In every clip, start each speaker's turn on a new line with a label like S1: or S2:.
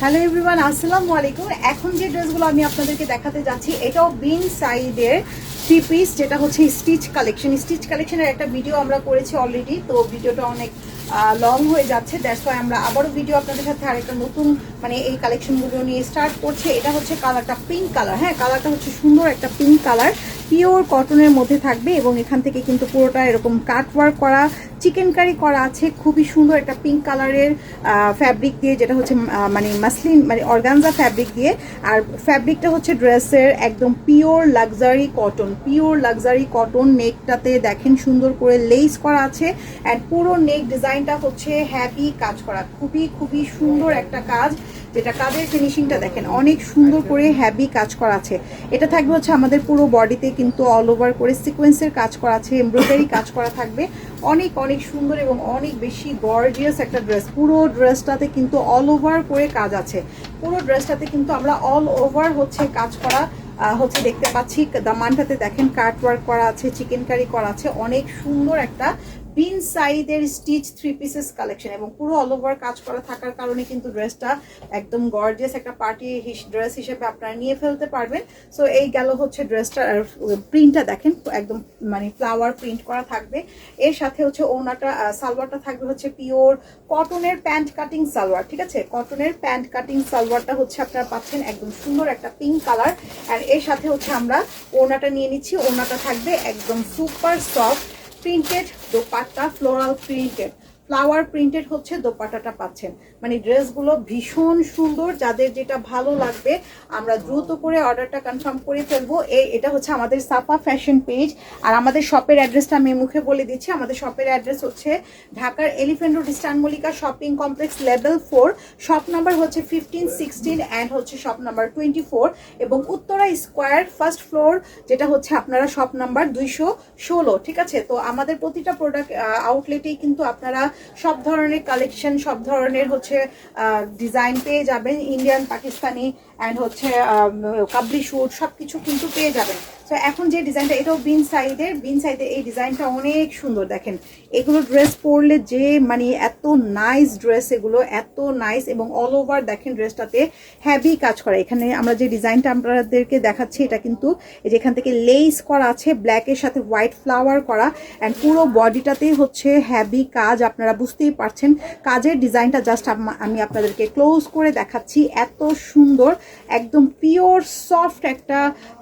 S1: Hello everyone, আসসালামু আলাইকুম। এখন যে ড্রেসগুলো আমি আপনাদেরকে দেখাতে যাচ্ছি এটাও বিন সাইডের থ্রি পিস, যেটা হচ্ছে স্টিচ কালেকশনের একটা ভিডিও আমরা করেছি অলরেডি। তো ভিডিওটা অনেক লং হয়ে যাচ্ছে, দ্যাটস ওয়াই আমরা আবারও ভিডিও আপনাদের সাথে আরেকটা নতুন এই কালেকশনগুলো নিয়ে স্টার্ট করছে। এটা হচ্ছে কালারটা পিঙ্ক কালার। হ্যাঁ, কালারটা হচ্ছে সুন্দর একটা পিঙ্ক কালার, পিওর কটনের মধ্যে থাকবে এবং এখান থেকে কিন্তু পুরোটা এরকম কাট ওয়ার্ক করা, চিকেন কারি করা আছে। খুবই সুন্দর একটা পিঙ্ক কালারের ফ্যাব্রিক দিয়ে, যেটা হচ্ছে মাসলিন অর্গানজা ফ্যাব্রিক দিয়ে। আর ফ্যাব্রিকটা হচ্ছে ড্রেসের একদম পিওর লাক্সারি কটন। নেকটাতে দেখেন সুন্দর করে লেস করা আছে অ্যান্ড পুরো নেক ডিজাইনটা হচ্ছে হ্যাভি কাজ করা, খুবই সুন্দর একটা কাজ, যেটা কাজের ফিনিশিংটা দেখেন অনেক সুন্দর করে হ্যাভি কাজ করা আছে। এটা থাকবে হচ্ছে আমাদের পুরো বডিতে কিন্তু অল ওভার করে সিকোয়েন্সের কাজ করা আছে, এমব্রয়ডারি কাজ করা থাকবে। অনেক সুন্দর এবং অনেক বেশি গর্জিয়াস একটা ড্রেস। পুরো ড্রেসটাতে কিন্তু অল ওভার করে কাজ আছে। পুরো ড্রেসটাতে কিন্তু আমরা অল ওভার হচ্ছে কাজ করা হচ্ছে দেখতে পাচ্ছি। দামানটাতে দেখেন কাট ওয়ার্ক করা আছে, চিকেন কারি করা আছে। অনেক সুন্দর একটা বিন সাইডের স্টিচ থ্রি পিসেস কালেকশন এবং পুরো অল ওভার কাজ করা থাকার কারণে কিন্তু ড্রেসটা একদম গর্জিয়াস একটা পার্টি ড্রেস হিসেবে আপনারা নিয়ে ফেলতে পারবেন। সো এই গেল হচ্ছে ড্রেসটার প্রিন্টটা দেখেন, একদম ফ্লাওয়ার প্রিন্ট করা থাকবে। এর সাথে হচ্ছে ওনাটা সালোয়ারটা থাকবে হচ্ছে পিওর কটনের প্যান্ট কাটিং সালোয়ার। ঠিক আছে, কটনের প্যান্ট কাটিং সালোয়ারটা হচ্ছে আপনারা পাচ্ছেন একদম সুন্দর একটা পিঙ্ক কালার। আর এর সাথে হচ্ছে আমরা ওনাটা নিয়ে নিচ্ছি। ওনাটা থাকবে একদম super soft printed dupatta, floral printed, flower printed হচ্ছে দোপাট্টাটা পাচ্ছেন। ড্রেসগুলো ভীষণ সুন্দর। যাদের যেটা ভালো লাগবে আমরা দ্রুত করে অর্ডারটা কনফার্ম করে ফেলবো। এটা হচ্ছে আমাদের সাফা ফ্যাশন পেজ। আর আমাদের শপের অ্যাড্রেসটা আমি মুখে বলে দিচ্ছি। আমাদের শপের অ্যাড্রেস হচ্ছে ঢাকার elephant road eastern Mallika shopping complex level 4, shop number হচ্ছে 15, 16 অ্যান্ড হচ্ছে শপ নাম্বার 24 এবং উত্তরা স্কোয়ার ফার্স্ট ফ্লোর, যেটা হচ্ছে আপনারা শপ নাম্বার 216। ঠিক আছে, তো আমাদের প্রতিটা প্রোডাক্ট আউটলেটেই কিন্তু আপনারা সব ধরনের কালেকশন, সব ধরনের হচ্ছে ডিজাইন পেয়ে যাবেন। ইন্ডিয়ান, পাকিস্তানি অ্যান্ড হচ্ছে কাবলি শুট সবকিছু কিন্তু পেয়ে যাবেন। তো এখন যে ডিজাইনটা, এটাও বিন সাইডের এই ডিজাইনটা অনেক সুন্দর। দেখেন এগুলো ড্রেস পরলে যে এত নাইস ড্রেস, এগুলো এত নাইস এবং অল ওভার দেখেন ড্রেসটাতে হ্যাভি কাজ করা। এখানে আমরা যে ডিজাইনটা আপনাদেরকে দেখাচ্ছি এটা কিন্তু যেখান থেকে লেস করা আছে, ব্ল্যাকের সাথে হোয়াইট ফ্লাওয়ার করা অ্যান্ড পুরো বডিটাতেই হচ্ছে হ্যাভি কাজ। আপনারা বুঝতেই পারছেন কাজের ডিজাইনটা। জাস্ট আমি আপনাদেরকে ক্লোজ করে দেখাচ্ছি। এত সুন্দর, একদম পিওর সফট একটা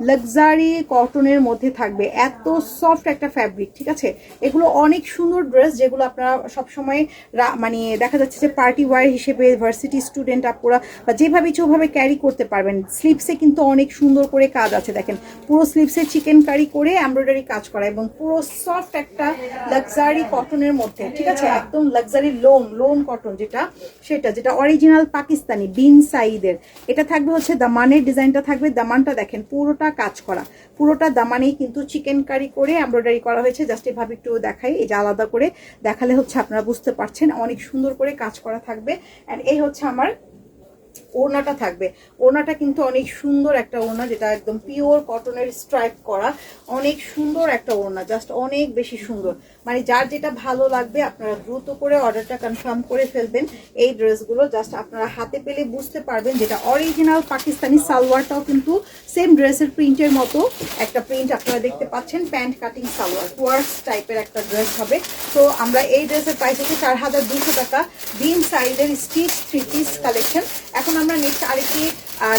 S1: লাক্সারি কটনের মধ্যে থাকবে, এত সফট একটা ফ্যাব্রিক। ঠিক আছে, এগুলো অনেক সুন্দর ড্রেস, যেগুলো আপনারা সবসময় দেখা যাচ্ছে যে পার্টি ওয়্যার হিসেবে ভার্সিটি স্টুডেন্ট আপুরা বা যেভাবে ইচ্ছেভাবে ক্যারি করতে পারবেন। স্লিপসে কিন্তু অনেক সুন্দর করে কাজ আছে। দেখেন পুরো স্লিপসে চিকেন কারি করে এমব্রয়ডারি কাজ করা এবং পুরো সফট একটা লাক্সারি কটনের মধ্যে। ঠিক আছে, একদম লাক্সারি লোন কটন, যেটা অরিজিনাল পাকিস্তানি বিন সাইডের। এটা থাকবে হচ্ছে দামানের ডিজাইনটা থাকবে। দামানটা দেখেন পুরোটা কাজ করা, পুরোটা দামানেই কিন্তু চিকেন কারি করে এমব্রয়ডারি করা হয়েছে। জাস্ট এভাবে একটু দেখাই, এই যে আলাদা করে দেখালে হচ্ছে আপনারা বুঝতে পারছেন। অনেক সুন্দর করে কাজ করা থাকবে। অ্যান্ড এই হচ্ছে আমার ওড়নাটা থাকবে। ওড়নাটা কিন্তু অনেক সুন্দর একটা ওড়না, যেটা একদম পিওর কটনের স্ট্রাইপ করা। অনেক সুন্দর একটা ওড়না, জাস্ট অনেক বেশি সুন্দর। যার যেটা ভালো লাগবে আপনারা দ্রুত করে অর্ডারটা কনফার্ম করে ফেলবেন। এই ড্রেসগুলো জাস্ট আপনারা হাতে পেলে বুঝতে পারবেন যেটা অরিজিনাল পাকিস্তানি। সালোয়ারটাও কিন্তু সেম ড্রেসের প্রিন্টের মতো একটা প্রিন্ট আপনারা দেখতে পাচ্ছেন। প্যান্ট কাটিং সালোয়ার, ওয়ার্কস টাইপের একটা ড্রেস হবে। তো আমরা এই ড্রেসের প্রাইস হচ্ছে 4200 টাকা, বিন সাইডের স্টিচ থ্রি পিস কালেকশন। এখন আমরা নেক্সট আরেকটি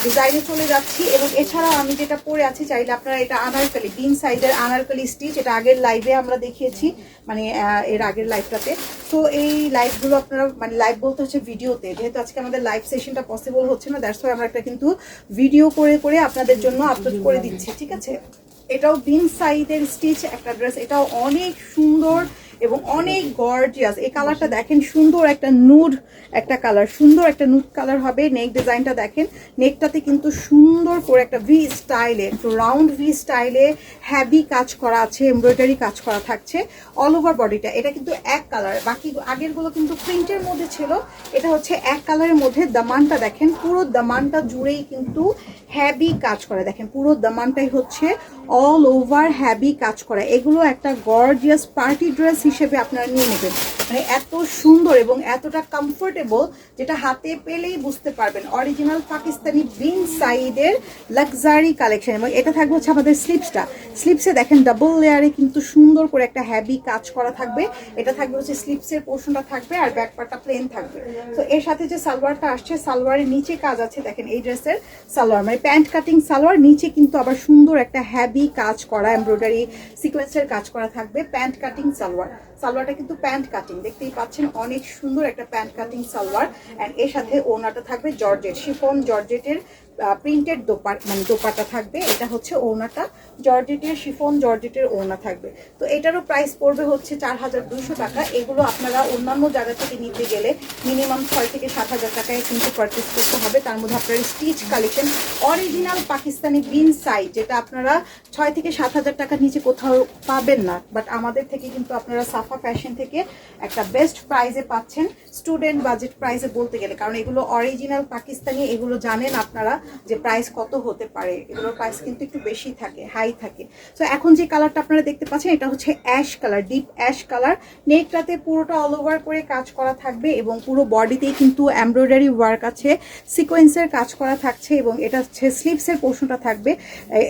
S1: ডিজাইনে চলে যাচ্ছি এবং এছাড়াও আমি যেটা পরে আছি, চাইলে আপনারা এটা আনারকলি, বিন সাইডের আনারকলি স্টিচ, এটা আগের লাইভে আমরা দেখিয়েছি, এর আগের লাইভটাতে। তো এই লাইভগুলো আপনারা লাইভ বলতে হচ্ছে ভিডিওতে, যেহেতু আজকে আমাদের লাইভ সেশনটা পসিবল হচ্ছে না, দ্যাটস ওয়াই আমরা একটা কিন্তু ভিডিও করে আপনাদের জন্য আপলোড করে দিচ্ছি। ঠিক আছে, এটাও বিন সাইডের স্টিচ একটা ড্রেস। এটাও অনেক সুন্দর এবং অনেক গর্জিয়াস। এই কালারটা দেখেন, সুন্দর একটা নুড একটা কালার, সুন্দর একটা নুড কালার হবে। নেক ডিজাইনটা দেখেন, নেকটাতে কিন্তু সুন্দর করে একটা ভি স্টাইলে, একটু রাউন্ড ভি স্টাইলে হ্যাভি কাজ করা আছে, এমব্রয়ডারি কাজ করা থাকছে অল ওভার বডিটা। এটা কিন্তু এক কালার, বাকি আগেরগুলো কিন্তু প্রিন্টের মধ্যে ছিল, এটা হচ্ছে এক কালারের মধ্যে। দামানটা দেখেন, পুরো দামানটা জুড়েই কিন্তু হ্যাভি কাজ করা। দেখেন পুরো দামানটাই হচ্ছে অল ওভার হ্যাভি কাজ করা। এগুলো একটা গর্জিয়াস পার্টি ড্রেস হিসেবে আপনারা নিয়ে নেবেন। মানে এত সুন্দর এবং এতটা কমফোর্টেবল, যেটা হাতে পেলেই বুঝতে পারবেন অরিজিনাল পাকিস্তানি বিন সাইডের লাক্সারি কালেকশন। এবং এটা থাকবে হচ্ছে আমাদের স্লিপসে দেখেন ডাবল লেয়ারে কিন্তু সুন্দর করে একটা হ্যাভি কাজ করা থাকবে। এটা থাকবে হচ্ছে স্লিপসের পোর্শনটা থাকবে আর ব্যাক পার্টটা প্লেন থাকবে। তো এর সাথে যে সালোয়ারটা আসছে, সালোয়ারের নিচে কাজ আছে দেখেন, এই ড্রেসের সালোয়ার মানে প্যান্ট কাটিং সালোয়ার, নিচে কিন্তু আবার সুন্দর একটা হ্যাভি কাজ করা এমব্রয়ডারি সিকোয়েন্সের কাজ করা থাকবে। প্যান্ট কাটিং সালোয়ারটা কিন্তু প্যান্ট কাটিং, দেখতেই পাচ্ছেন অনেক সুন্দর একটা প্যান্ট কাটিং সালোয়ার। অ্যান্ড এর সাথে ওড়নাটা থাকবে জর্জেট, শিফন জর্জেটের প্রিন্টেড দোপাট্টা থাকবে। এটা হচ্ছে ওড়নাটা, জর্জেটের শিফন জর্জেটের ওড়না থাকবে। তো এটারও প্রাইস পড়বে হচ্ছে 4200 টাকা। এগুলো আপনারা অন্যান্য জায়গা থেকে নিতে গেলে মিনিমাম 6 থেকে 7,000 টাকায় কিন্তু পারচেস করতে হবে। তার মধ্যে আপনারা স্টিচ কালেকশন অরিজিনাল পাকিস্তানি বিন সাইজ, যেটা আপনারা 6 থেকে 7,000 টাকার নিচে কোথাও পাবেন না, বাট আমাদের থেকে কিন্তু আপনারা সাফা ফ্যাশন থেকে একটা বেস্ট প্রাইসে পাচ্ছেন, স্টুডেন্ট বাজেট প্রাইসে বলতে গেলে। কারণ এগুলো অরিজিনাল পাকিস্তানি, এগুলো জানেন আপনারা যে প্রাইস কত হতে পারে, এগুলোর প্রাইস কিন্তু একটু বেশি থাকে, হাই থাকে। তো এখন যে কালারটা আপনারা দেখতে পাচ্ছেন এটা হচ্ছে ash colour, deep ash colour. নেকটাতে পুরোটা অল ওভার করে কাজ করা থাকবে এবং পুরো বডিতেই কিন্তু এমব্রয়ডারি ওয়ার্ক আছে, সিকোয়েন্সের কাজ করা থাকছে। এবং এটা হচ্ছে স্লিভসের পোর্শনটা থাকবে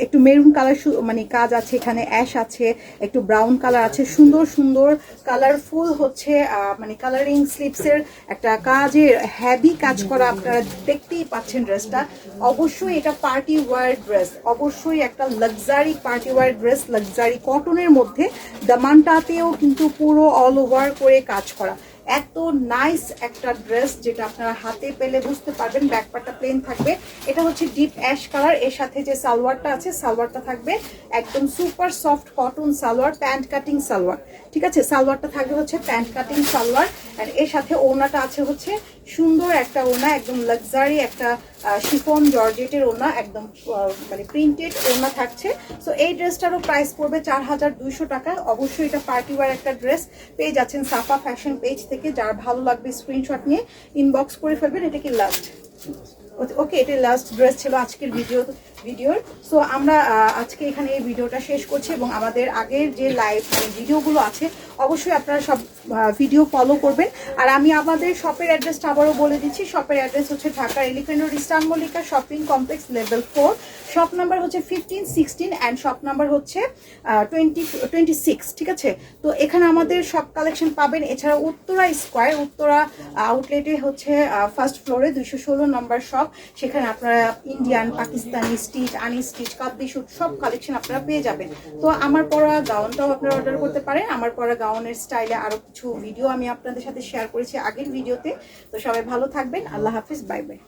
S1: একটু মেরুন কালার, মানে কাজ আছে এখানে, অ্যাশ আছে, একটু ব্রাউন কালার আছে, সুন্দর সুন্দর কালারফুল হচ্ছে মানে কালারিং স্লিভসের একটা কাজের হ্যাভি কাজ করা। আপনারা দেখতেই পাচ্ছেন ড্রেসটা। অবশ্যই এটা পার্টি ওয়্যার ড্রেস, অবশ্যই একটা luxury party wear dress, luxury কটনের মধ্যে দামানটাতেও কিন্তু পুরো অল ওভার করে কাজ করা। এত নাইস একটা ড্রেস, যেটা আপনারা হাতে পেলে বুঝতে পারবেন। ব্যাক পার্টটা প্লেন থাকবে। এটা হচ্ছে ডিপ অ্যাশ কালার। এর সাথে যে সালোয়ারটা আছে, সালোয়ারটা থাকবে একদম super soft cotton salwar, pant cutting salwar, ঠিক আছে। সালোয়ারটা থাকবে হচ্ছে প্যান্ট কাটিং সালোয়ার। আর এর সাথে ওড়নাটা আছে হচ্ছে সুন্দর একটা ওড়না, একদম লাক্সারি একটা শিফন জর্জেটের ওড়না, একদম মানে প্রিন্টেড ওড়না থাকছে। সো এই ড্রেসটারও প্রাইস পড়বে 4200 টাকা। অবশ্যই এটা পার্টি ওয়্যার একটা ড্রেস। পেয়ে যাচ্ছেন সাফা ফ্যাশন পেজ থেকে। যার ভালো লাগবে স্ক্রিনশট নিয়ে ইনবক্স করে ফেলবেন। এটা কি লাস্ট? ওকে, এটা লাস্ট ড্রেস ছিল আজকের ভিডিওর। সো আমরা আজকে এখানে এই ভিডিওটা শেষ করছি। এবং আমাদের আগের যে লাইভ ভিডিওগুলো আছে অবশ্যই আপনারা সব ভিডিও ফলো করবেন। আর আমি আমাদের শপের অ্যাড্রেসটা আবারও বলে দিচ্ছি। শপের অ্যাড্রেস হচ্ছে Dhaka elephant road, eastern Mallika shopping complex, level 4। Shop number হচ্ছে 15, 16 অ্যান্ড শপ নাম্বার হচ্ছে 26, ঠিক আছে। তো এখানে আমাদের সব কালেকশন পাবেন। এছাড়া উত্তরা স্কোয়ার, উত্তরা আউটলেটে হচ্ছে ফার্স্ট ফ্লোরে 216 নম্বর শপ। সেখানে আপনারা ইন্ডিয়ান, পাকিস্তানি, স্টিচ, আনস্টিচ, কাবলি শুট সব কালেকশন আপনারা পেয়ে যাবেন। তো আমার পরা গাউনটাও আপনারা অর্ডার করতে পারেন। আমার পরা গাউনের স্টাইলে আরও কিছু ভিডিও আমি আপনাদের সাথে শেয়ার করেছি আগের ভিডিওতে। তো সবাই ভালো থাকবেন। আল্লাহ হাফিজ, বাই বাই।